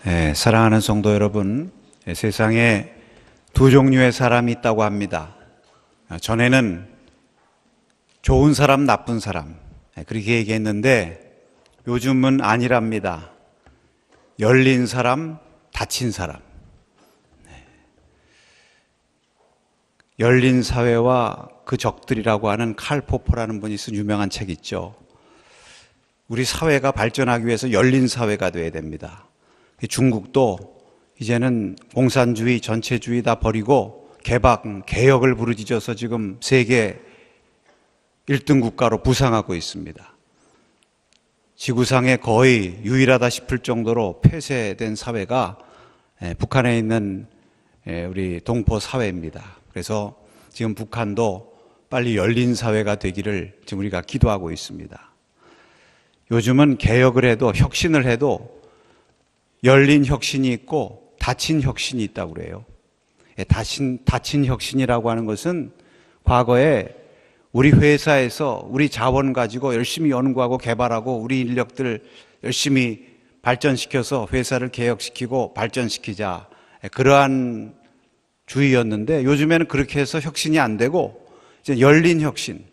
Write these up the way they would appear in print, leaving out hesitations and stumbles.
사랑하는 성도 여러분, 세상에 두 종류의 사람이 있다고 합니다. 전에는 좋은 사람, 나쁜 사람 그렇게 얘기했는데 요즘은 아니랍니다. 열린 사람, 닫힌 사람. 열린 사회와 그 적들이라고 하는 칼 포퍼라는 분이 쓴 유명한 책 있죠. 우리 사회가 발전하기 위해서 열린 사회가 돼야 됩니다. 중국도 이제는 공산주의, 전체주의 다 버리고 개혁을 부르짖어서 지금 세계 1등 국가로 부상하고 있습니다. 지구상에 거의 유일하다 싶을 정도로 폐쇄된 사회가 북한에 있는 우리 동포 사회입니다. 그래서 지금 북한도 빨리 열린 사회가 되기를 지금 우리가 기도하고 있습니다. 요즘은 개혁을 해도 혁신을 해도 열린 혁신이 있고 닫힌 혁신이 있다고 그래요. 닫힌 혁신이라고 하는 것은 과거에 우리 회사에서 우리 자원 가지고 열심히 연구하고 개발하고 우리 인력들 열심히 발전시켜서 회사를 개혁시키고 발전시키자, 그러한 주의였는데 요즘에는 그렇게 해서 혁신이 안 되고 이제 열린 혁신,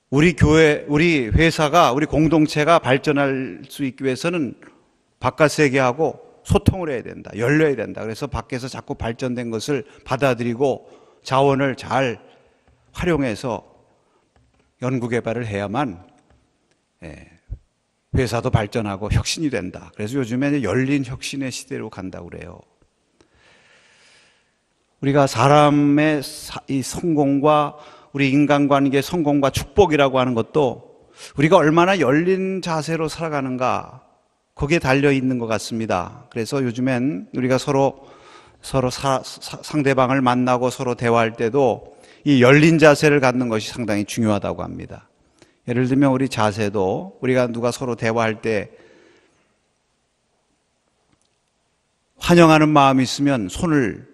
우리 교회, 우리 회사가, 우리 공동체가 발전할 수 있기 위해서는 바깥 세계하고 소통을 해야 된다. 열려야 된다. 그래서 밖에서 자꾸 발전된 것을 받아들이고 자원을 잘 활용해서 연구개발을 해야만 회사도 발전하고 혁신이 된다. 그래서 요즘에는 열린 혁신의 시대로 간다고 그래요. 우리가 사람의 이 성공과 우리 인간관계의 성공과 축복이라고 하는 것도 우리가 얼마나 열린 자세로 살아가는가, 거기에 달려 있는 것 같습니다. 그래서 요즘엔 우리가 서로 상대방을 만나고 서로 대화할 때도 이 열린 자세를 갖는 것이 상당히 중요하다고 합니다. 예를 들면 우리 자세도 우리가 누가 서로 대화할 때 환영하는 마음이 있으면 손을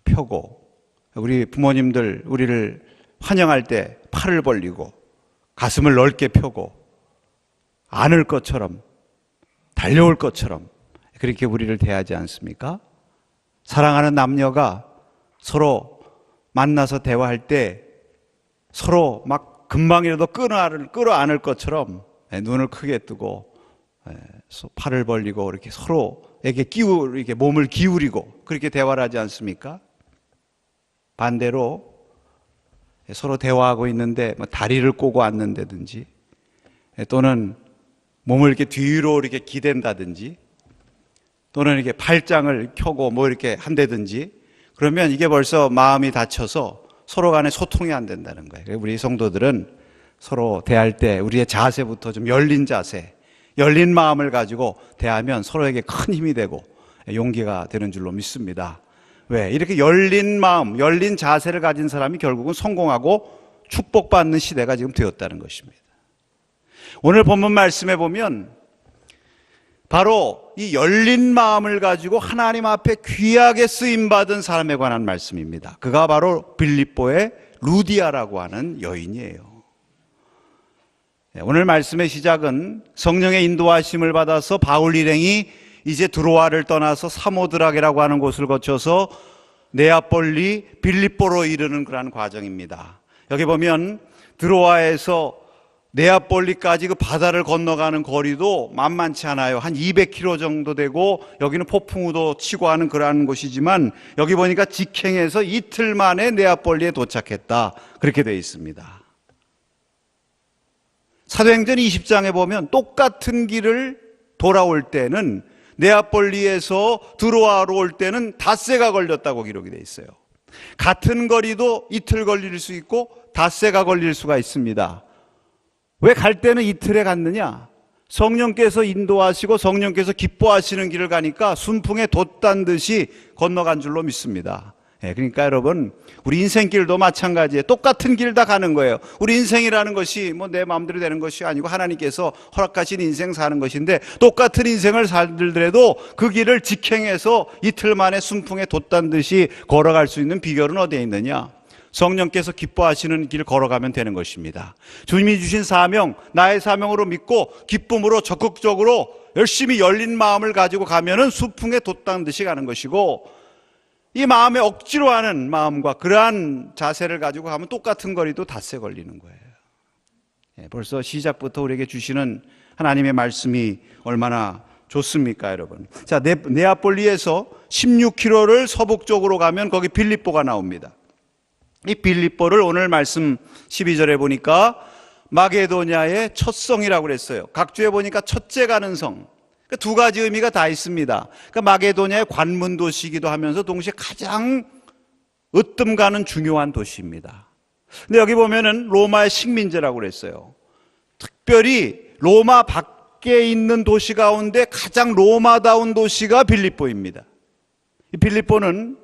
펴고, 우리 부모님들 우리를 환영할 때 팔을 벌리고 가슴을 넓게 펴고 안을 것처럼 달려올 것처럼 그렇게 우리를 대하지 않습니까? 사랑하는 남녀가 서로 만나서 대화할 때 서로 막 금방이라도 끌어안을 것처럼 눈을 크게 뜨고 팔을 벌리고 이렇게 서로에게 이렇게 몸을 기울이고 그렇게 대화를 하지 않습니까? 반대로 서로 대화하고 있는데 다리를 꼬고 앉는다든지 또는 몸을 이렇게 뒤로 이렇게 기댄다든지 또는 이렇게 팔짱을 켜고 이렇게 한다든지 그러면 이게 벌써 마음이 닫혀서 서로 간에 소통이 안 된다는 거예요. 우리 성도들은 서로 대할 때 우리의 자세부터 좀 열린 자세, 열린 마음을 가지고 대하면 서로에게 큰 힘이 되고 용기가 되는 줄로 믿습니다. 왜? 이렇게 열린 마음, 열린 자세를 가진 사람이 결국은 성공하고 축복받는 시대가 지금 되었다는 것입니다. 오늘 본문 말씀에 보면 바로 이 열린 마음을 가지고 하나님 앞에 귀하게 쓰임받은 사람에 관한 말씀입니다. 그가 바로 빌립보의 루디아라고 하는 여인이에요. 오늘 말씀의 시작은 성령의 인도하심을 받아서 바울 일행이 이제 드로아를 떠나서 사모드락이라고 하는 곳을 거쳐서 네아폴리, 빌립보로 이르는 그러한 과정입니다. 여기 보면 드로아에서 네아폴리까지 그 바다를 건너가는 거리도 만만치 않아요. 한 200km 정도 되고 여기는 폭풍우도 치고 하는 그러한 곳이지만 여기 보니까 직행해서 이틀 만에 네아폴리에 도착했다. 그렇게 되어 있습니다. 사도행전 20장에 보면 똑같은 길을 돌아올 때는 네아폴리에서 드로아로 올 때는 닷새가 걸렸다고 기록이 되어 있어요. 같은 거리도 이틀 걸릴 수 있고 닷새가 걸릴 수가 있습니다. 왜 갈 때는 이틀에 갔느냐? 성령께서 인도하시고 성령께서 기뻐하시는 길을 가니까 순풍에 돛단 듯이 건너간 줄로 믿습니다. 그러니까 여러분, 우리 인생길도 마찬가지예요. 똑같은 길 다 가는 거예요. 우리 인생이라는 것이 내 마음대로 되는 것이 아니고 하나님께서 허락하신 인생 사는 것인데 똑같은 인생을 살더라도 그 길을 직행해서 이틀 만에 순풍에 돛단 듯이 걸어갈 수 있는 비결은 어디에 있느냐? 성령께서 기뻐하시는 길 걸어가면 되는 것입니다. 주님이 주신 사명, 나의 사명으로 믿고 기쁨으로 적극적으로 열심히 열린 마음을 가지고 가면은 수풍에 돛단 듯이 가는 것이고, 이 마음에 억지로 하는 마음과 그러한 자세를 가지고 가면 똑같은 거리도 닷새 걸리는 거예요. 벌써 시작부터 우리에게 주시는 하나님의 말씀이 얼마나 좋습니까, 여러분? 자, 네아폴리에서 16km를 서북쪽으로 가면 거기 빌립보가 나옵니다. 이 빌립보를 오늘 말씀 12절에 보니까 마게도냐의 첫 성이라고 그랬어요. 각주에 보니까 첫째 가는 성. 두 가지 의미가 다 있습니다. 그러니까 마게도냐의 관문 도시이기도 하면서 동시에 가장 으뜸 가는 중요한 도시입니다. 근데 여기 보면은 로마의 식민지라고 그랬어요. 특별히 로마 밖에 있는 도시 가운데 가장 로마다운 도시가 빌립보입니다. 이 빌립보는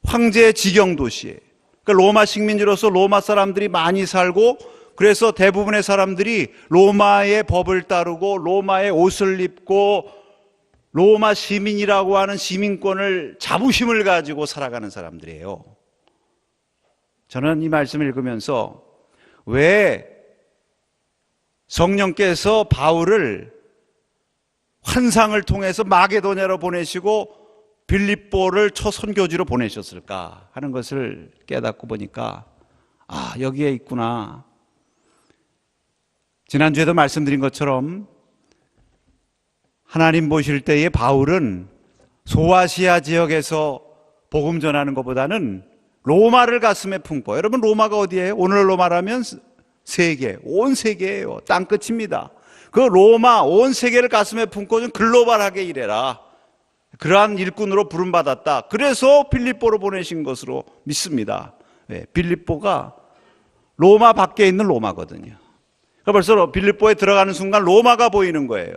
황제의 지경 도시예요. 그러니까 로마 식민지로서 로마 사람들이 많이 살고, 그래서 대부분의 사람들이 로마의 법을 따르고 로마의 옷을 입고 로마 시민이라고 하는 시민권을 자부심을 가지고 살아가는 사람들이에요. 저는 이 말씀을 읽으면서 왜 성령께서 바울을 환상을 통해서 마게도냐로 보내시고 빌립보를 첫 선교지로 보내셨을까 하는 것을 깨닫고 보니까, 아, 여기에 있구나. 지난주에도 말씀드린 것처럼 하나님 보실 때에 바울은 소아시아 지역에서 복음 전하는 것보다는 로마를 가슴에 품고, 여러분 로마가 어디예요? 오늘로 말하면 세계, 온 세계예요. 땅끝입니다. 그 로마 온 세계를 가슴에 품고 좀 글로벌하게 일해라. 그러한 일꾼으로 부름받았다. 그래서 빌립보로 보내신 것으로 믿습니다. 빌립보가 로마 밖에 있는 로마거든요. 벌써 빌립보에 들어가는 순간 로마가 보이는 거예요.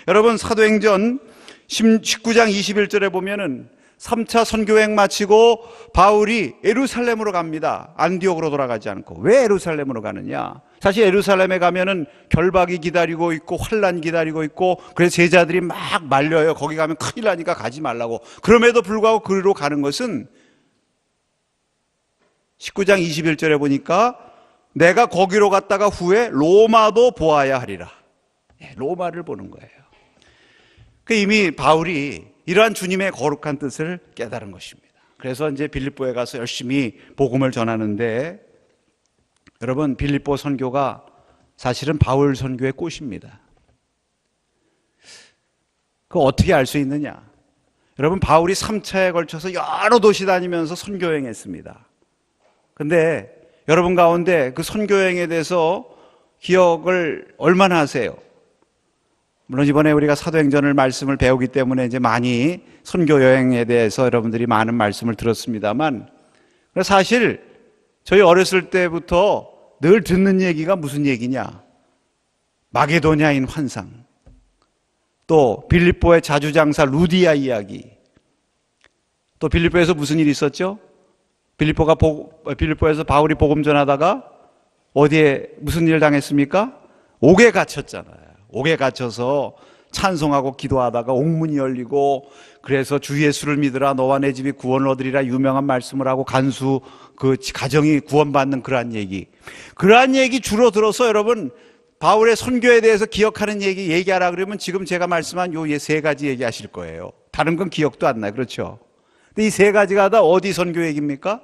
여러분 사도행전 19장 21절에 보면은 3차 선교행 마치고 바울이 예루살렘으로 갑니다. 안디옥으로 돌아가지 않고. 왜 예루살렘으로 가느냐? 사실 예루살렘에 가면은 결박이 기다리고 있고 환란 기다리고 있고, 그래서 제자들이 막 말려요. 거기 가면 큰일 나니까 가지 말라고. 그럼에도 불구하고 그리로 가는 것은 19장 21절에 보니까 내가 거기로 갔다가 후에 로마도 보아야 하리라. 로마를 보는 거예요. 이미 바울이 이러한 주님의 거룩한 뜻을 깨달은 것입니다. 그래서 이제 빌립보에 가서 열심히 복음을 전하는데, 여러분 빌립보 선교가 사실은 바울 선교의 꽃입니다. 그거 어떻게 알 수 있느냐? 여러분 바울이 3차에 걸쳐서 여러 도시 다니면서 선교행했습니다. 근데 여러분 가운데 그 선교행에 대해서 기억을 얼마나 하세요? 물론 이번에 우리가 사도행전을 말씀을 배우기 때문에 이제 많이 선교 여행에 대해서 여러분들이 많은 말씀을 들었습니다만, 사실 저희 어렸을 때부터 늘 듣는 얘기가 무슨 얘기냐? 마게도냐인 환상, 또 빌립보의 자주장사 루디아 이야기, 또 빌립보에서 무슨 일이 있었죠? 빌립보에서 바울이 복음 전하다가 어디에 무슨 일을 당했습니까? 옥에 갇혔잖아요. 옥에 갇혀서 찬송하고 기도하다가 옥문이 열리고, 그래서 주 예수를 믿으라 너와 내 집이 구원을 얻으리라 유명한 말씀을 하고 간수 그 가정이 구원받는 그러한 얘기 주로 들어서 여러분 바울의 선교에 대해서 기억하는 얘기하라 그러면 지금 제가 말씀한 요 세 가지 얘기하실 거예요. 다른 건 기억도 안 나요. 그렇죠? 근데 이 세 가지가 다 어디 선교 얘기입니까?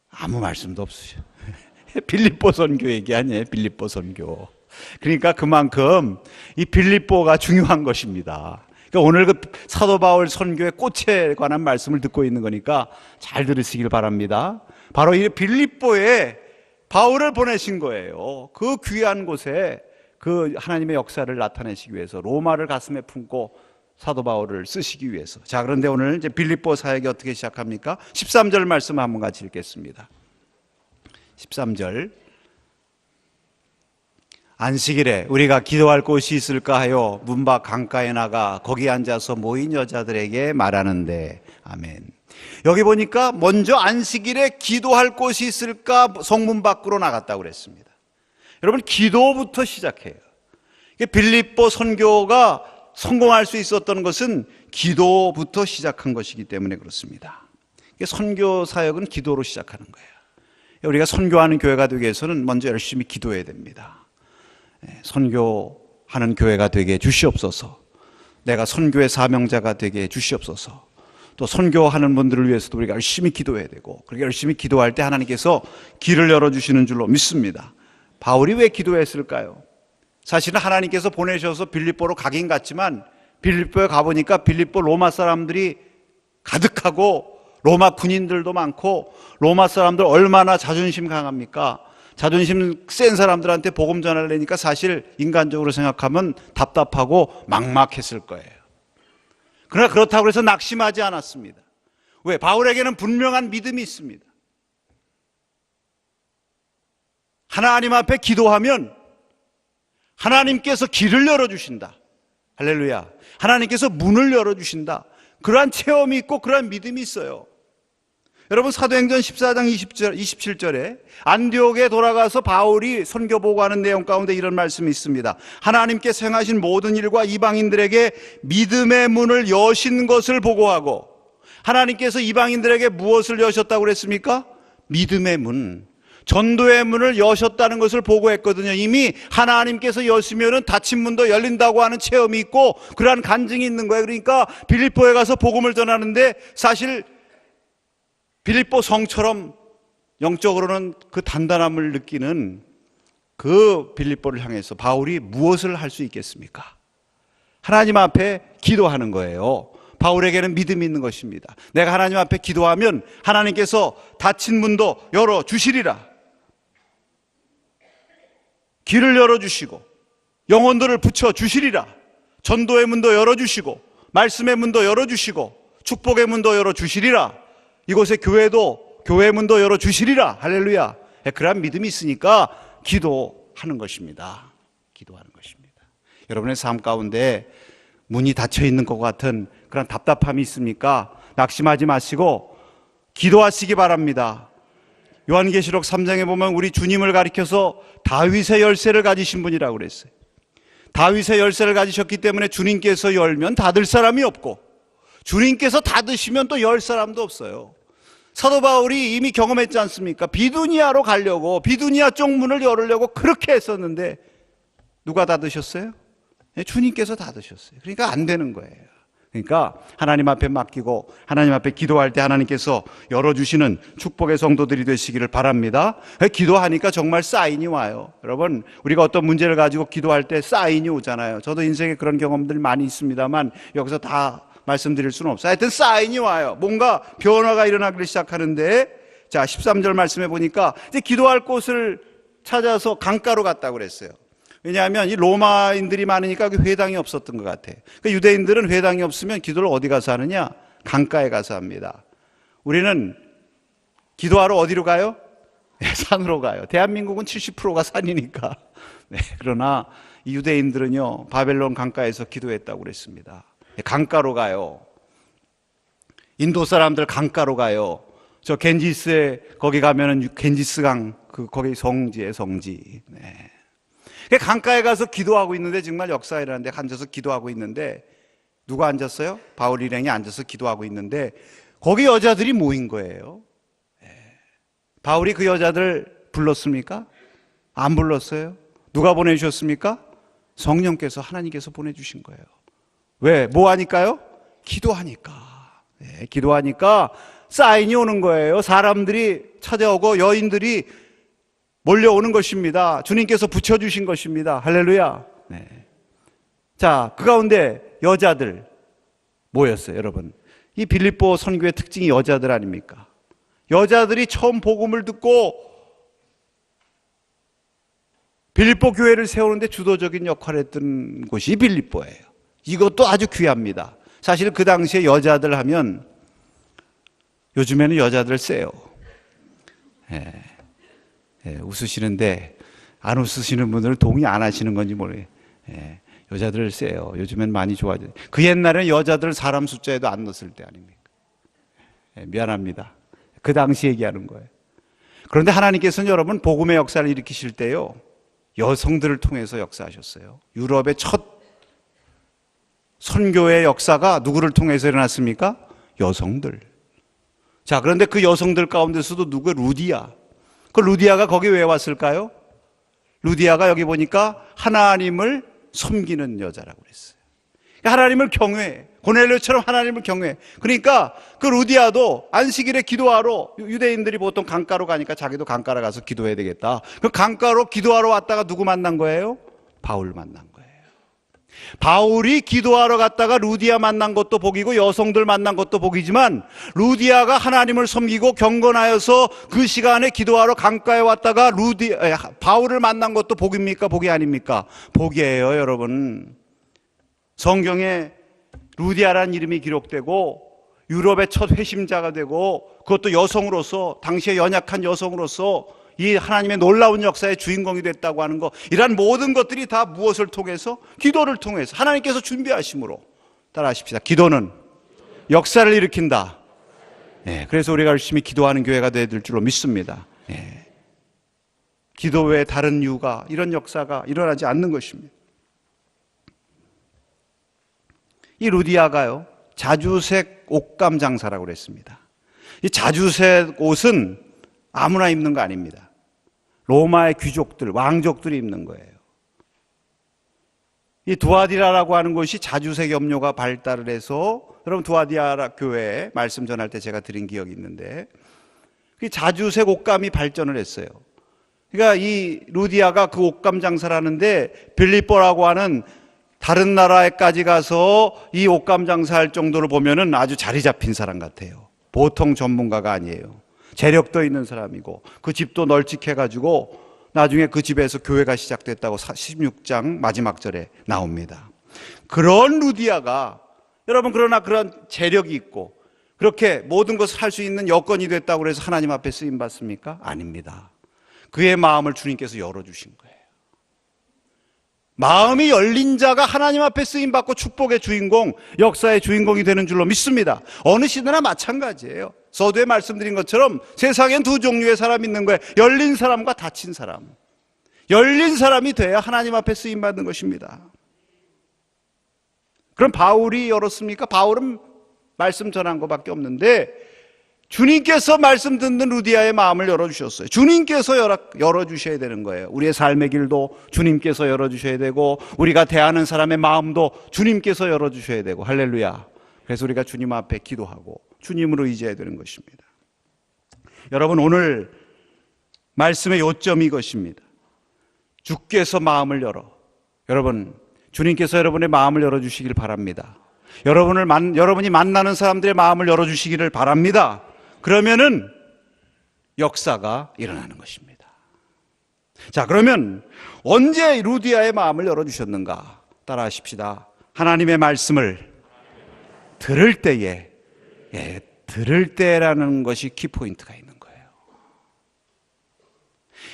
아무 말씀도 없으셔. 빌립보 선교 얘기 아니에요. 빌립보 선교. 그러니까 그만큼 이 빌립보가 중요한 것입니다. 그러니까 오늘 그 사도 바울 선교의 꽃에 관한 말씀을 듣고 있는 거니까 잘 들으시길 바랍니다. 바로 이 빌립보에 바울을 보내신 거예요. 그 귀한 곳에 그 하나님의 역사를 나타내시기 위해서, 로마를 가슴에 품고 사도 바울을 쓰시기 위해서. 자, 그런데 오늘 이제 빌립보 사역이 어떻게 시작합니까? 13절 말씀 한번 같이 읽겠습니다. 13절. 안식일에 우리가 기도할 곳이 있을까 하여 문 밖 강가에 나가 거기 앉아서 모인 여자들에게 말하는데. 아멘. 여기 보니까 먼저 안식일에 기도할 곳이 있을까 성문 밖으로 나갔다고 그랬습니다. 여러분 기도부터 시작해요. 빌립보 선교가 성공할 수 있었던 것은 기도부터 시작한 것이기 때문에 그렇습니다. 선교 사역은 기도로 시작하는 거예요. 우리가 선교하는 교회가 되기 위해서는 먼저 열심히 기도해야 됩니다. 선교하는 교회가 되게 해 주시옵소서. 내가 선교의 사명자가 되게 해 주시옵소서. 또 선교하는 분들을 위해서도 우리가 열심히 기도해야 되고, 그렇게 열심히 기도할 때 하나님께서 길을 열어주시는 줄로 믿습니다. 바울이 왜 기도했을까요? 사실은 하나님께서 보내셔서 빌립보로 가긴 갔지만, 빌립보에 가보니까 빌립보 로마 사람들이 가득하고 로마 군인들도 많고, 로마 사람들 얼마나 자존심 강합니까? 자존심 센 사람들한테 복음 전하려니까 사실 인간적으로 생각하면 답답하고 막막했을 거예요. 그러나 그렇다고 해서 낙심하지 않았습니다. 왜? 바울에게는 분명한 믿음이 있습니다. 하나님 앞에 기도하면 하나님께서 길을 열어주신다. 할렐루야. 하나님께서 문을 열어주신다. 그러한 체험이 있고 그러한 믿음이 있어요. 여러분, 사도행전 14장 27절에 안디옥에 돌아가서 바울이 선교 보고하는 내용 가운데 이런 말씀이 있습니다. 하나님께서 행하신 모든 일과 이방인들에게 믿음의 문을 여신 것을 보고하고, 하나님께서 이방인들에게 무엇을 여셨다고 그랬습니까? 믿음의 문, 전도의 문을 여셨다는 것을 보고했거든요. 이미 하나님께서 여시면은 닫힌 문도 열린다고 하는 체험이 있고 그러한 간증이 있는 거예요. 그러니까 빌립보에 가서 복음을 전하는데 사실 빌립보 성처럼 영적으로는 그 단단함을 느끼는 그 빌립보를 향해서 바울이 무엇을 할 수 있겠습니까? 하나님 앞에 기도하는 거예요. 바울에게는 믿음이 있는 것입니다. 내가 하나님 앞에 기도하면 하나님께서 닫힌 문도 열어주시리라. 길을 열어주시고 영혼들을 붙여주시리라. 전도의 문도 열어주시고 말씀의 문도 열어주시고 축복의 문도 열어주시리라. 이곳에 교회의 문도 열어주시리라. 할렐루야. 그러한 믿음이 있으니까 기도하는 것입니다. 기도하는 것입니다. 여러분의 삶 가운데 문이 닫혀 있는 것 같은 그런 답답함이 있습니까? 낙심하지 마시고 기도하시기 바랍니다. 요한계시록 3장에 보면 우리 주님을 가리켜서 다윗의 열쇠를 가지신 분이라고 그랬어요. 다윗의 열쇠를 가지셨기 때문에 주님께서 열면 닫을 사람이 없고, 주님께서 닫으시면 또 열 사람도 없어요. 사도 바울이 이미 경험했지 않습니까? 비두니아로 가려고, 비두니아 쪽 문을 열으려고 그렇게 했었는데 누가 닫으셨어요? 주님께서 닫으셨어요. 그러니까 안 되는 거예요. 그러니까 하나님 앞에 맡기고 하나님 앞에 기도할 때 하나님께서 열어주시는 축복의 성도들이 되시기를 바랍니다. 기도하니까 정말 사인이 와요. 여러분, 우리가 어떤 문제를 가지고 기도할 때 사인이 오잖아요. 저도 인생에 그런 경험들 많이 있습니다만 여기서 다 말씀드릴 수는 없어요. 하여튼 사인이 와요. 뭔가 변화가 일어나기 시작하는데, 자 13절 말씀해 보니까 이제 기도할 곳을 찾아서 강가로 갔다고 그랬어요. 왜냐하면 이 로마인들이 많으니까 회당이 없었던 것 같아요. 그러니까 유대인들은 회당이 없으면 기도를 어디 가서 하느냐? 강가에 가서 합니다. 우리는 기도하러 어디로 가요? 산으로 가요. 대한민국은 70%가 산이니까. 네, 그러나 이 유대인들은요, 바벨론 강가에서 기도했다고 그랬습니다. 강가로 가요. 인도 사람들 강가로 가요. 저 겐지스에 거기 가면은 겐지스 강, 거기 성지에 성지. 네. 강가에 가서 기도하고 있는데, 정말 역사가 일어나는데 앉아서 기도하고 있는데, 누가 앉았어요? 바울 일행이 앉아서 기도하고 있는데 거기 여자들이 모인 거예요. 바울이 그 여자들 불렀습니까? 안 불렀어요. 누가 보내주셨습니까? 성령께서, 하나님께서 보내주신 거예요. 왜? 뭐 하니까요? 기도하니까. 네, 기도하니까 사인이 오는 거예요. 사람들이 찾아오고 여인들이 몰려오는 것입니다. 주님께서 붙여주신 것입니다. 할렐루야. 네. 자, 그 가운데 여자들 모였어요, 여러분. 이 빌립보 선교의 특징이 여자들 아닙니까? 여자들이 처음 복음을 듣고 빌립보 교회를 세우는데 주도적인 역할을 했던 곳이 빌립보예요. 이것도 아주 귀합니다. 사실 그 당시에 여자들 하면, 요즘에는 여자들 세요. 웃으시는데 안 웃으시는 분들은 동의 안 하시는 건지 모르겠어요. 여자들 세요. 요즘엔 많이 좋아져요. 그 옛날에는 여자들 사람 숫자에도 안 넣었을 때 아닙니까? 미안합니다. 그 당시 얘기하는 거예요. 그런데 하나님께서는 여러분 복음의 역사를 일으키실 때요, 여성들을 통해서 역사하셨어요. 유럽의 첫 선교의 역사가 누구를 통해서 일어났습니까? 여성들. 자, 그런데 그 여성들 가운데서도 누구? 루디아. 그 루디아가 거기 왜 왔을까요? 루디아가 여기 보니까 하나님을 섬기는 여자라고 그랬어요. 하나님을 경외해. 고넬료처럼 하나님을 경외해. 그러니까 그 루디아도 안식일에 기도하러, 유대인들이 보통 강가로 가니까 자기도 강가로 가서 기도해야 되겠다. 그 강가로 기도하러 왔다가 누구 만난 거예요? 바울 만난 거예요. 바울이 기도하러 갔다가 루디아 만난 것도 복이고 여성들 만난 것도 복이지만, 루디아가 하나님을 섬기고 경건하여서 그 시간에 기도하러 강가에 왔다가 바울을 만난 것도 복입니까? 복이 아닙니까? 복이에요, 여러분. 성경에 루디아라는 이름이 기록되고 유럽의 첫 회심자가 되고, 그것도 여성으로서, 당시에 연약한 여성으로서 이 하나님의 놀라운 역사의 주인공이 됐다고 하는 것, 이러한 모든 것들이 다 무엇을 통해서? 기도를 통해서 하나님께서 준비하심으로. 따라하십시다. 기도는 역사를 일으킨다. 그래서 우리가 열심히 기도하는 교회가 되어야 될 줄로 믿습니다. 기도 외에 다른 이유가, 이런 역사가 일어나지 않는 것입니다. 이 루디아가요, 자주색 옷감 장사라고 그랬습니다. 이 자주색 옷은 아무나 입는 거 아닙니다. 로마의 귀족들, 왕족들이 입는 거예요. 이 두아디라라고 하는 곳이 자주색 염료가 발달을 해서, 여러분 두아디라 교회에 말씀 전할 때 제가 드린 기억이 있는데, 그 자주색 옷감이 발전을 했어요. 그러니까 이 루디아가 그 옷감 장사를 하는데, 빌립보라고 하는 다른 나라에까지 가서 이 옷감 장사할 정도를 보면은 아주 자리 잡힌 사람 같아요. 보통 전문가가 아니에요. 재력도 있는 사람이고, 그 집도 널찍해가지고 나중에 그 집에서 교회가 시작됐다고 16장 마지막 절에 나옵니다. 그런 루디아가, 여러분, 그러나 그런 재력이 있고 그렇게 모든 것을 할 수 있는 여건이 됐다고 해서 하나님 앞에 쓰임 받습니까? 아닙니다. 그의 마음을 주님께서 열어주신 거예요. 마음이 열린 자가 하나님 앞에 쓰임받고 축복의 주인공, 역사의 주인공이 되는 줄로 믿습니다. 어느 시대나 마찬가지예요. 서두에 말씀드린 것처럼 세상엔 두 종류의 사람이 있는 거예요. 열린 사람과 닫힌 사람. 열린 사람이 돼야 하나님 앞에 쓰임받는 것입니다. 그럼 바울이 열었습니까? 바울은 말씀 전한 것밖에 없는데, 주님께서 말씀 듣는 루디아의 마음을 열어주셨어요. 주님께서 열어주셔야 되는 거예요. 우리의 삶의 길도 주님께서 열어주셔야 되고, 우리가 대하는 사람의 마음도 주님께서 열어주셔야 되고, 할렐루야. 그래서 우리가 주님 앞에 기도하고 주님으로 의지해야 되는 것입니다. 여러분, 오늘 말씀의 요점이 이것입니다. 주께서 마음을 열어. 여러분, 주님께서 여러분의 마음을 열어주시길 바랍니다. 여러분이 만나는 사람들의 마음을 열어주시기를 바랍니다. 그러면은 역사가 일어나는 것입니다. 자, 그러면 언제 루디아의 마음을 열어주셨는가? 따라하십시다. 하나님의 말씀을 들을 때에, 들을 때라는 것이 키포인트가 있는 거예요.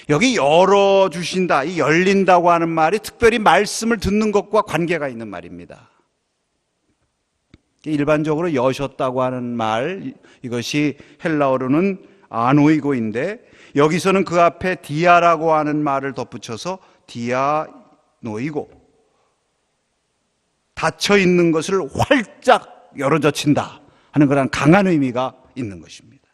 여기 열어주신다, 이 열린다고 하는 말이 특별히 말씀을 듣는 것과 관계가 있는 말입니다. 일반적으로 여셨다고 하는 말, 이것이 헬라어로는 아노이고인데, 여기서는 그 앞에 디아라고 하는 말을 덧붙여서 디아노이고, 닫혀 있는 것을 활짝 열어젖힌다 하는 그런 강한 의미가 있는 것입니다.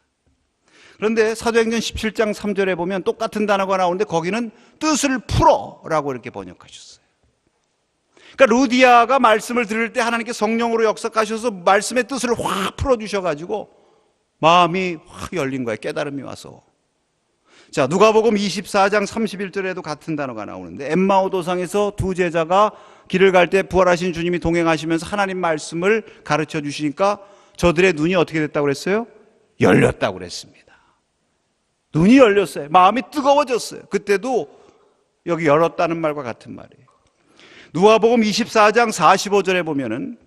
그런데 사도행전 17장 3절에 보면 똑같은 단어가 나오는데, 거기는 뜻을 풀어라고 이렇게 번역하셨어요. 그러니까 루디아가 말씀을 들을 때 하나님께 성령으로 역사하셔서 말씀의 뜻을 확 풀어주셔가지고 마음이 확 열린 거예요. 깨달음이 와서. 자, 누가복음 24장 31절에도 같은 단어가 나오는데, 엠마오 도상에서 두 제자가 길을 갈 때 부활하신 주님이 동행하시면서 하나님 말씀을 가르쳐 주시니까 저들의 눈이 어떻게 됐다고 그랬어요? 열렸다고 그랬습니다. 눈이 열렸어요. 마음이 뜨거워졌어요. 그때도 여기 열었다는 말과 같은 말이에요. 누가복음 24장 45절에 보면은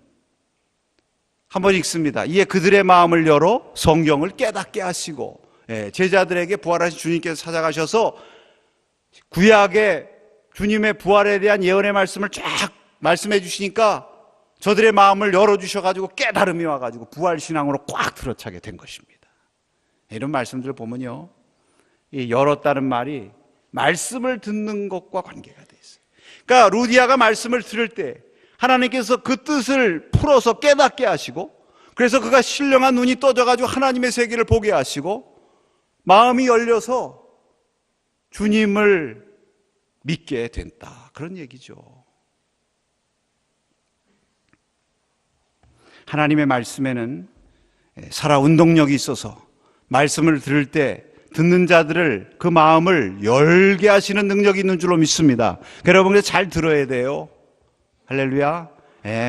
한번 읽습니다. 이에 그들의 마음을 열어 성경을 깨닫게 하시고, 제자들에게 부활하신 주님께서 찾아가셔서 구약의 주님의 부활에 대한 예언의 말씀을 쫙 말씀해 주시니까 저들의 마음을 열어주셔가지고 깨달음이 와가지고 부활신앙으로 꽉 들어차게 된 것입니다. 이런 말씀들을 보면요, 이 열었다는 말이 말씀을 듣는 것과 관계가 돼 있어요. 그러니까 루디아가 말씀을 들을 때 하나님께서 그 뜻을 풀어서 깨닫게 하시고, 그래서 그가 신령한 눈이 떠져가지고 하나님의 세계를 보게 하시고, 마음이 열려서 주님을 믿게 된다. 그런 얘기죠. 하나님의 말씀에는 살아 운동력이 있어서 말씀을 들을 때 듣는 자들을 그 마음을 열게 하시는 능력이 있는 줄로 믿습니다. 여러분 잘 들어야 돼요. 할렐루야.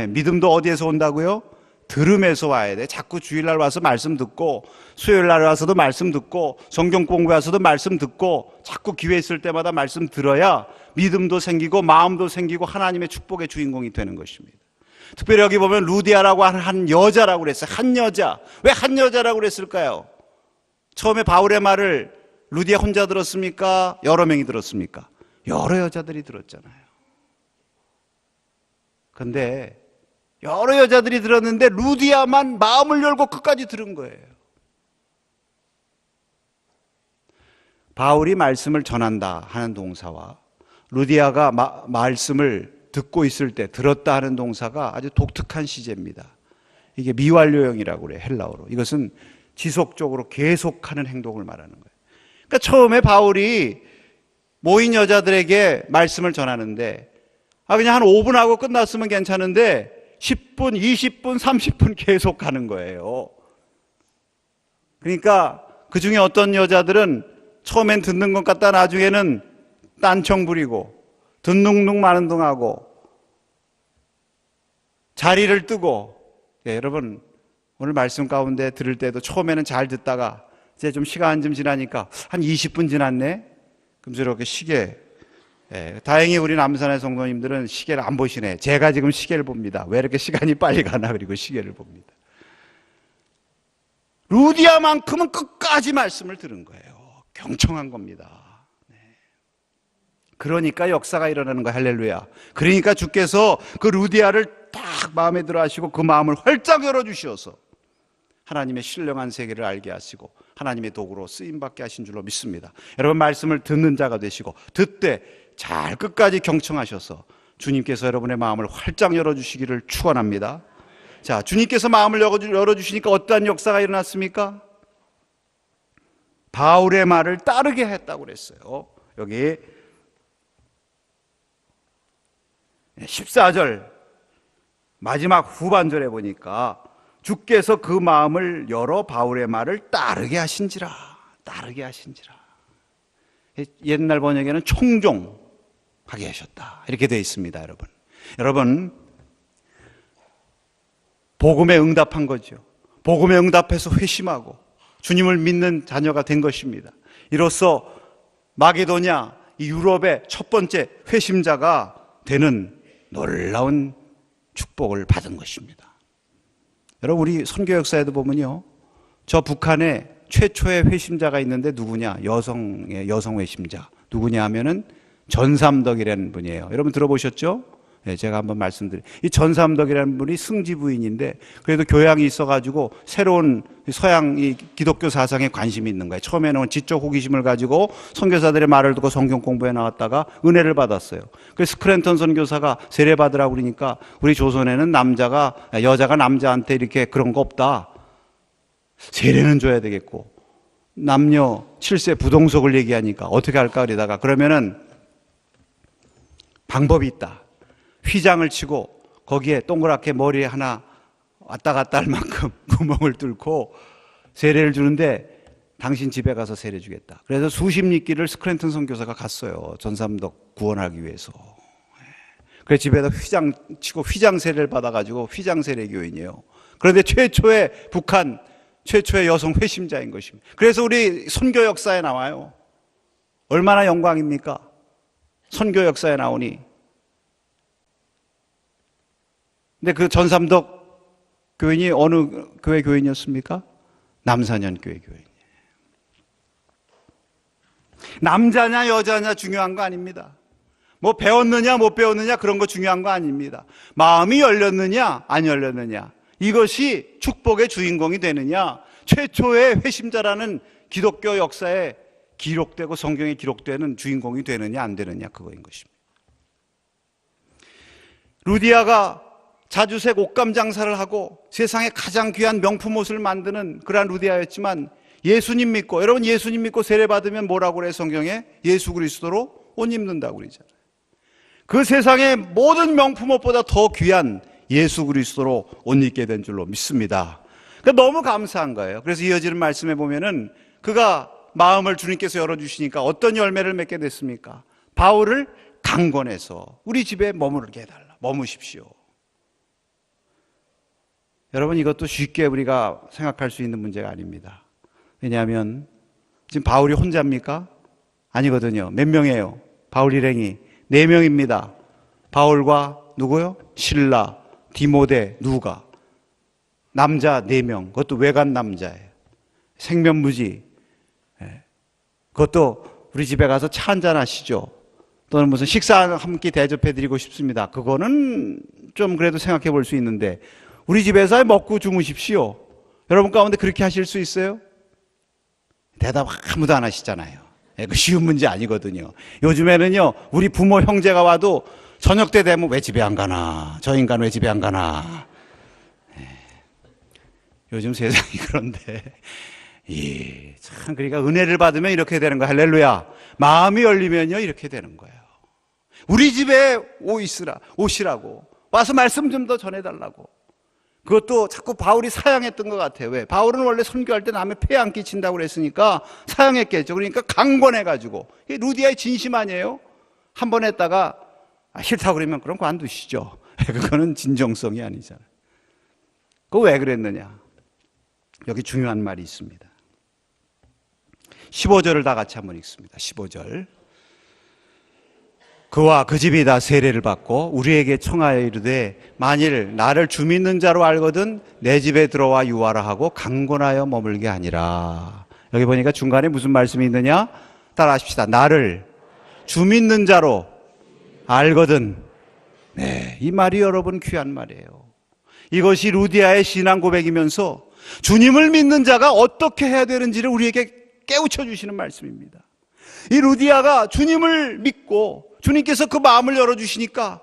믿음도 어디에서 온다고요? 들음에서 와야 돼. 자꾸 주일날 와서 말씀 듣고 수요일날 와서도 말씀 듣고 성경 공부에 와서도 말씀 듣고 자꾸 기회 있을 때마다 말씀 들어야 믿음도 생기고 마음도 생기고 하나님의 축복의 주인공이 되는 것입니다. 특별히 여기 보면 루디아라고 하는 한 여자라고 그랬어요. 한 여자. 왜 한 여자라고 그랬을까요? 처음에 바울의 말을 루디아 혼자 들었습니까? 여러 명이 들었습니까? 여러 여자들이 들었잖아요. 근데 여러 여자들이 들었는데 루디아만 마음을 열고 끝까지 들은 거예요. 바울이 말씀을 전한다 하는 동사와 루디아가 말씀을 듣고 있을 때 들었다 하는 동사가 아주 독특한 시제입니다. 이게 미완료형이라고 그래요. 헬라어로. 이것은 지속적으로 계속하는 행동을 말하는 거예요. 그러니까 처음에 바울이 모인 여자들에게 말씀을 전하는데 그냥 한 5분 하고 끝났으면 괜찮은데 10분, 20분, 30분 계속 하는 거예요. 그러니까 그 중에 어떤 여자들은 처음엔 듣는 것 같다 나중에는 딴청 부리고 듣는둥 마는둥 하고 자리를 뜨고 여러분 오늘 말씀 가운데 들을 때도 처음에는 잘 듣다가 이제 좀 시간 좀 지나니까 한 20분 지났네? 그럼 저렇게 시계 다행히 우리 남산의 성도님들은 시계를 안 보시네. 제가 지금 시계를 봅니다. 왜 이렇게 시간이 빨리 가나 그리고 시계를 봅니다. 루디아만큼은 끝까지 말씀을 들은 거예요. 경청한 겁니다. 그러니까 역사가 일어나는 거예요. 할렐루야. 그러니까 주께서 그 루디아를 딱 마음에 들어 하시고 그 마음을 활짝 열어주셔서 하나님의 신령한 세계를 알게 하시고 하나님의 도구로 쓰임받게 하신 줄로 믿습니다. 여러분 말씀을 듣는 자가 되시고 듣되 잘 끝까지 경청하셔서 주님께서 여러분의 마음을 활짝 열어주시기를 축원합니다. 자, 주님께서 마음을 열어주시니까 어떠한 역사가 일어났습니까? 바울의 말을 따르게 했다고 그랬어요. 여기 14절 마지막 후반절에 보니까 주께서 그 마음을 열어 바울의 말을 따르게 하신지라. 옛날 번역에는 총종하게 하셨다 이렇게 되어 있습니다. 여러분 복음에 응답한 거죠. 복음에 응답해서 회심하고 주님을 믿는 자녀가 된 것입니다. 이로써 마게도냐 이 유럽의 첫 번째 회심자가 되는 놀라운 축복을 받은 것입니다. 여러분 우리 선교 역사에도 보면요, 저 북한에 최초의 회심자가 있는데 누구냐? 여성 회심자 누구냐 하면은 전삼덕이라는 분이에요. 여러분 들어보셨죠? 네, 제가 한번 말씀드릴게요. 이 전삼덕이라는 분이 승지 부인인데 그래도 교양이 있어가지고 새로운 서양 이 기독교 사상에 관심이 있는 거예요. 처음에는 지적 호기심을 가지고 선교사들의 말을 듣고 성경 공부에 나왔다가 은혜를 받았어요. 그래서 스크랜턴 선교사가 세례 받으라고 그러니까 우리 조선에는 여자가 남자한테 이렇게 그런 거 없다. 세례는 줘야 되겠고 남녀 7세 부동석을 얘기하니까 어떻게 할까 그러다가 그러면은 방법이 있다. 휘장을 치고 거기에 동그랗게 머리에 하나 왔다 갔다 할 만큼 구멍을 뚫고 세례를 주는데 당신 집에 가서 세례 주겠다. 그래서 수십 리길을 스크랜턴 선교사가 갔어요. 전삼덕 구원하기 위해서. 그래서 집에다 휘장 치고 휘장 세례를 받아가지고 휘장 세례 교인이에요. 그런데 북한 최초의 여성 회심자인 것입니다. 그래서 우리 선교 역사에 나와요. 얼마나 영광입니까? 선교 역사에 나오니. 근데 그 전삼덕 교인이 어느 교회 교인이었습니까? 남산현 교회 교인이에요. 남자냐 여자냐 중요한 거 아닙니다. 뭐 배웠느냐 못 배웠느냐 그런 거 중요한 거 아닙니다. 마음이 열렸느냐 안 열렸느냐 이것이 축복의 주인공이 되느냐, 최초의 회심자라는 기독교 역사에 기록되고 성경에 기록되는 주인공이 되느냐 안 되느냐 그거인 것입니다. 루디아가 자주색 옷감 장사를 하고 세상에 가장 귀한 명품 옷을 만드는 그러한 루디아였지만 예수님 믿고, 여러분 예수님 믿고 세례 받으면 뭐라고 그래요? 성경에 예수 그리스도로 옷 입는다고 그러잖아요. 그 세상의 모든 명품 옷보다 더 귀한 예수 그리스도로 옷 입게 된 줄로 믿습니다. 그러니까 너무 감사한 거예요. 그래서 이어지는 말씀에 보면은 그가 마음을 주님께서 열어주시니까 어떤 열매를 맺게 됐습니까? 바울을 강권해서 우리 집에 머무르게 해달라. 머무십시오. 여러분, 이것도 쉽게 우리가 생각할 수 있는 문제가 아닙니다. 왜냐하면 지금 바울이 혼자입니까? 아니거든요. 몇 명이에요? 바울 일행이 4명입니다. 바울과 누구요? 실라, 디모데, 누가? 남자 4명. 그것도 외간 남자예요. 생면무지. 그것도 우리 집에 가서 차 한잔 하시죠. 또는 무슨 식사 한 끼 대접해드리고 싶습니다. 그거는 좀 그래도 생각해 볼 수 있는데 우리 집에서 먹고 주무십시오. 여러분 가운데 그렇게 하실 수 있어요? 대답 아무도 안 하시잖아요. 그 쉬운 문제 아니거든요. 요즘에는요, 우리 부모 형제가 와도 저녁 때 되면 왜 집에 안 가나? 저 인간 왜 집에 안 가나? 요즘 세상이 그런데, 참, 그러니까 은혜를 받으면 이렇게 되는 거예요. 할렐루야. 마음이 열리면요, 이렇게 되는 거예요. 우리 집에 오시라고. 와서 말씀 좀 더 전해달라고. 그것도 자꾸 바울이 사양했던 것 같아요. 왜? 바울은 원래 선교할 때 남의 폐에 안 끼친다고 그랬으니까 사양했겠죠. 그러니까 강권해가지고. 이게 루디아의 진심 아니에요? 한 번 했다가 싫다고 그러면 그럼 관두시죠. 그거는 진정성이 아니잖아요. 그거 왜 그랬느냐? 여기 중요한 말이 있습니다. 15절을 다 같이 한번 읽습니다. 15절. 그와 그 집이 다 세례를 받고 우리에게 청하여 이르되 만일 나를 주 믿는 자로 알거든 내 집에 들어와 유하라 하고 강권하여 머물게 하니라. 여기 보니까 중간에 무슨 말씀이 있느냐? 따라 하십시다. 나를 주 믿는 자로 알거든. 네, 이 말이 여러분 귀한 말이에요. 이것이 루디아의 신앙 고백이면서 주님을 믿는 자가 어떻게 해야 되는지를 우리에게 깨우쳐 주시는 말씀입니다. 이 루디아가 주님을 믿고 주님께서 그 마음을 열어주시니까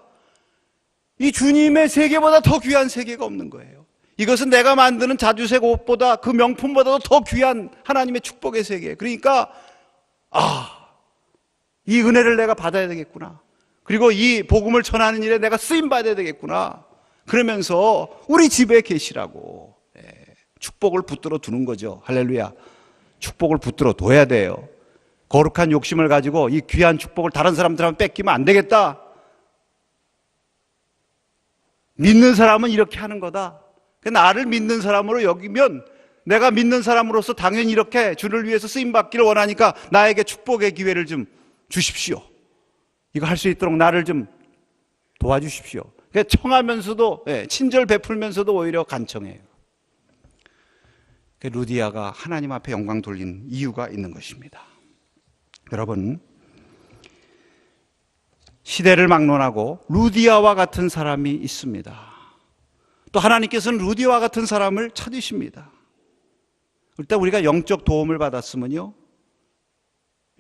이 주님의 세계보다 더 귀한 세계가 없는 거예요. 이것은 내가 만드는 자주색 옷보다 그 명품보다도 더 귀한 하나님의 축복의 세계. 그러니까 이 은혜를 내가 받아야 되겠구나. 그리고 이 복음을 전하는 일에 내가 쓰임 받아야 되겠구나. 그러면서 우리 집에 계시라고 축복을 붙들어 두는 거죠. 할렐루야. 축복을 붙들어 둬야 돼요. 거룩한 욕심을 가지고 이 귀한 축복을 다른 사람들한테 뺏기면 안 되겠다. 믿는 사람은 이렇게 하는 거다. 나를 믿는 사람으로 여기면 내가 믿는 사람으로서 당연히 이렇게 주를 위해서 쓰임받기를 원하니까 나에게 축복의 기회를 좀 주십시오. 이거 할 수 있도록 나를 좀 도와주십시오. 청하면서도, 친절 베풀면서도 오히려 간청해요. 루디아가 하나님 앞에 영광 돌린 이유가 있는 것입니다. 여러분, 시대를 막론하고 루디아와 같은 사람이 있습니다. 또 하나님께서는 루디아와 같은 사람을 찾으십니다. 일단 우리가 영적 도움을 받았으면요,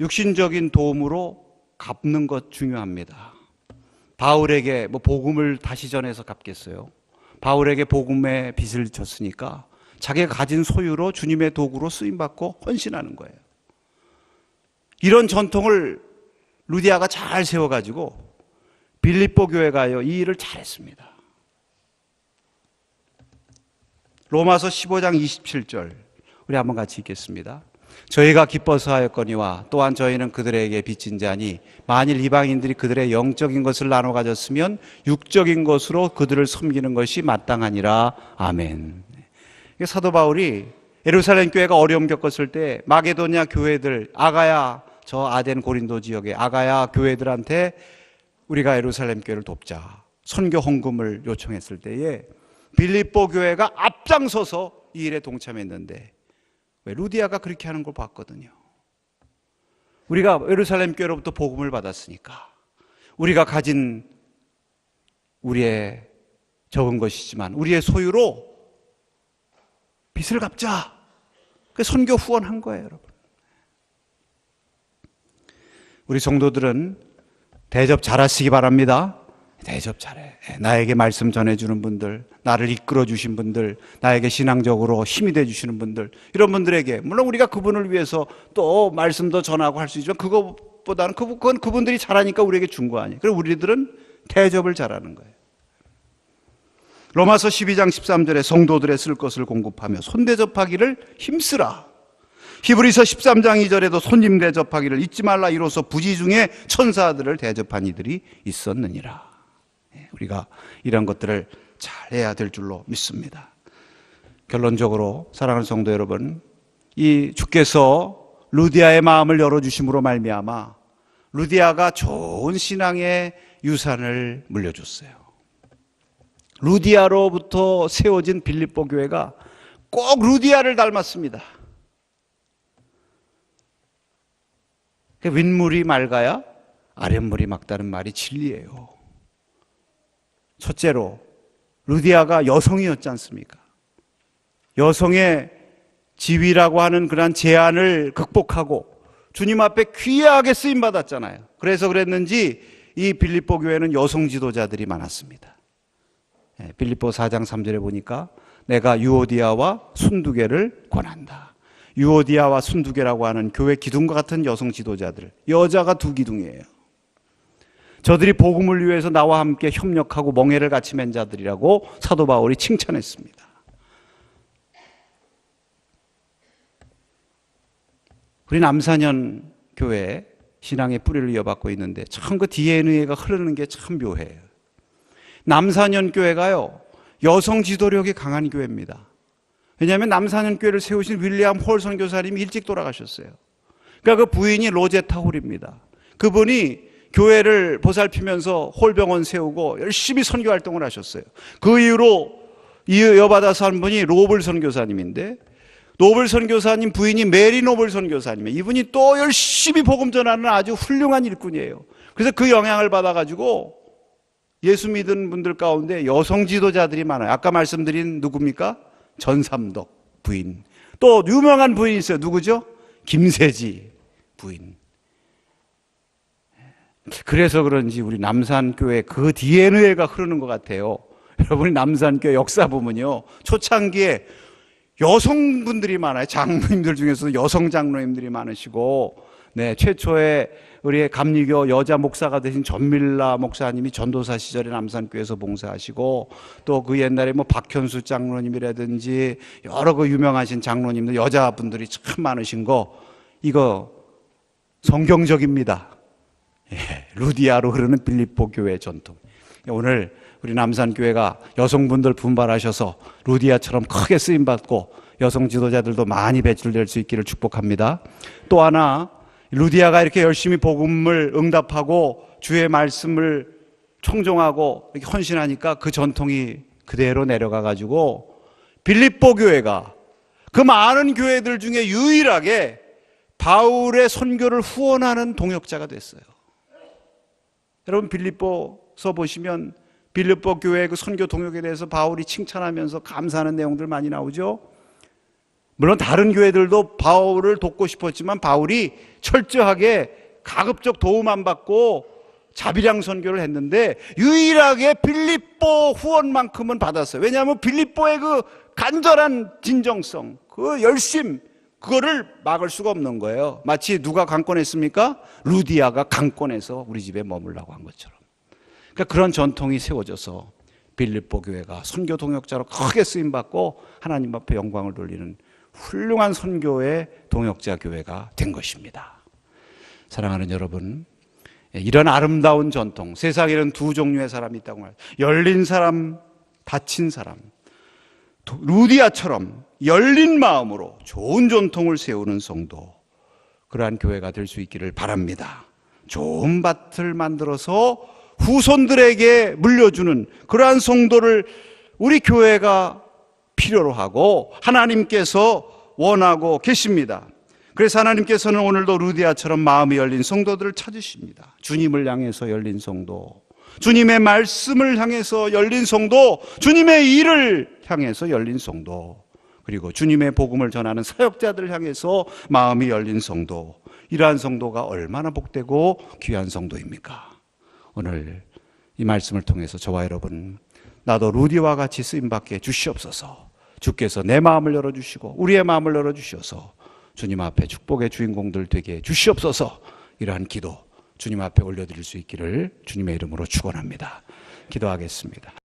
육신적인 도움으로 갚는 것 중요합니다. 바울에게 복음을 다시 전해서 갚겠어요? 바울에게 복음의 빚을 졌으니까 자기가 가진 소유로 주님의 도구로 쓰임받고 헌신하는 거예요. 이런 전통을 루디아가 잘 세워가지고 빌립보 교회 가요. 이 일을 잘했습니다. 로마서 15장 27절 우리 한번 같이 읽겠습니다. 저희가 기뻐서 하였거니와 또한 저희는 그들에게 빚진 자니 만일 이방인들이 그들의 영적인 것을 나눠 가졌으면 육적인 것으로 그들을 섬기는 것이 마땅하니라. 아멘. 사도 바울이 예루살렘 교회가 어려움 겪었을 때 마게도냐 교회들, 아가야, 저 아덴 고린도 지역의 아가야 교회들한테 우리가 예루살렘 교회를 돕자 선교 헌금을 요청했을 때에 빌립보 교회가 앞장서서 이 일에 동참했는데 왜 루디아가 그렇게 하는 걸 봤거든요. 우리가 예루살렘 교회로부터 복음을 받았으니까 우리가 가진 우리의 적은 것이지만 우리의 소유로 빚을 갚자. 그 선교 후원한 거예요, 여러분. 우리 성도들은 대접 잘하시기 바랍니다. 대접 잘해. 나에게 말씀 전해주는 분들, 나를 이끌어 주신 분들, 나에게 신앙적으로 힘이 돼주시는 분들, 이런 분들에게 물론 우리가 그분을 위해서 또 말씀도 전하고 할 수 있지만 그거 축복보다는 그건 그분들이 잘하니까 우리에게 준 거 아니에요. 그리고 우리들은 대접을 잘하는 거예요. 로마서 12장 13절에 성도들의 쓸 것을 공급하며 손대접하기를 힘쓰라. 히브리서 13장 2절에도 손님 대접하기를 잊지 말라. 이로써 부지 중에 천사들을 대접한 이들이 있었느니라. 우리가 이런 것들을 잘해야 될 줄로 믿습니다. 결론적으로 사랑하는 성도 여러분, 이 주께서 루디아의 마음을 열어주심으로 말미암아 루디아가 좋은 신앙의 유산을 물려줬어요. 루디아로부터 세워진 빌립보 교회가 꼭 루디아를 닮았습니다. 윗물이 맑아야 아랫물이 맑다는 말이 진리예요. 첫째로 루디아가 여성이었지 않습니까? 여성의 지위라고 하는 그런 제한을 극복하고 주님 앞에 귀하게 쓰임받았잖아요. 그래서 그랬는지 이 빌립보 교회는 여성 지도자들이 많았습니다. 빌립보 4장 3절에 보니까 내가 유오디아와 순두개를 권한다. 유오디아와 순두개라고 하는 교회 기둥과 같은 여성 지도자들, 여자가 두 기둥이에요. 저들이 복음을 위해서 나와 함께 협력하고 멍에를 같이 맨 자들이라고 사도 바울이 칭찬했습니다. 우리 남사년 교회 신앙의 뿌리를 이어받고 있는데 참 그 DNA가 흐르는 게 참 묘해요. 남사년 교회가요, 여성 지도력이 강한 교회입니다. 왜냐하면 남사년 교회를 세우신 윌리엄 홀 선교사님이 일찍 돌아가셨어요. 그러니까 그 부인이 로제타 홀입니다. 그분이 교회를 보살피면서 홀병원 세우고 열심히 선교 활동을 하셨어요. 그 이후로 이어받아서 한 분이 로블 선교사님인데, 노블 선교사님 부인이 메리 노블 선교사님이에요. 이분이 또 열심히 복음 전하는 아주 훌륭한 일꾼이에요. 그래서 그 영향을 받아가지고 예수 믿은 분들 가운데 여성 지도자들이 많아요. 아까 말씀드린 누굽니까? 전삼덕 부인. 또 유명한 부인이 있어요. 누구죠? 김세지 부인. 그래서 그런지 우리 남산교회 그 DNA가 흐르는 것 같아요. 여러분이 남산교회 역사 보면요, 초창기에 여성분들이 많아요. 장로님들 중에서도 여성 장로님들이 많으시고, 네, 최초의 우리의 감리교 여자 목사가 되신 전밀라 목사님이 전도사 시절에 남산교회에서 봉사하시고, 또 그 옛날에 뭐 박현수 장로님이라든지 여러 그 유명하신 장로님들, 여자분들이 참 많으신 거, 이거 성경적입니다. 예, 루디아로 흐르는 빌립보 교회 전통. 오늘 우리 남산교회가 여성분들 분발하셔서 루디아처럼 크게 쓰임받고 여성 지도자들도 많이 배출될 수 있기를 축복합니다. 또 하나, 루디아가 이렇게 열심히 복음을 응답하고 주의 말씀을 청종하고 이렇게 헌신하니까 그 전통이 그대로 내려가 가지고 빌립보 교회가 그 많은 교회들 중에 유일하게 바울의 선교를 후원하는 동역자가 됐어요. 여러분 빌립보서 보시면 빌립보 교회의 그 선교 동역에 대해서 바울이 칭찬하면서 감사하는 내용들 많이 나오죠. 물론 다른 교회들도 바울을 돕고 싶었지만 바울이 철저하게 가급적 도움 안 받고 자비량 선교를 했는데 유일하게 빌립보 후원만큼은 받았어요. 왜냐하면 빌립보의 그 간절한 진정성, 그 열심, 그거를 막을 수가 없는 거예요. 마치 누가 강권했습니까? 루디아가 강권해서 우리 집에 머물라고 한 것처럼. 그러니까 그런 전통이 세워져서 빌립보 교회가 선교 동역자로 크게 쓰임받고 하나님 앞에 영광을 돌리는 훌륭한 선교의 동역자 교회가 된 것입니다. 사랑하는 여러분, 이런 아름다운 전통, 세상에는 두 종류의 사람이 있다고 말해요. 열린 사람, 닫힌 사람. 루디아처럼 열린 마음으로 좋은 전통을 세우는 성도, 그러한 교회가 될 수 있기를 바랍니다. 좋은 밭을 만들어서 후손들에게 물려주는 그러한 성도를 우리 교회가 필요로 하고 하나님께서 원하고 계십니다. 그래서 하나님께서는 오늘도 루디아처럼 마음이 열린 성도들을 찾으십니다. 주님을 향해서 열린 성도, 주님의 말씀을 향해서 열린 성도, 주님의 일을 향해서 열린 성도, 그리고 주님의 복음을 전하는 사역자들을 향해서 마음이 열린 성도, 이러한 성도가 얼마나 복되고 귀한 성도입니까? 오늘 이 말씀을 통해서 저와 여러분, 나도 루디와 같이 쓰임받게 주시옵소서. 주께서 내 마음을 열어주시고 우리의 마음을 열어주셔서 주님 앞에 축복의 주인공들 되게 주시옵소서. 이러한 기도 주님 앞에 올려드릴 수 있기를 주님의 이름으로 축원합니다. 기도하겠습니다.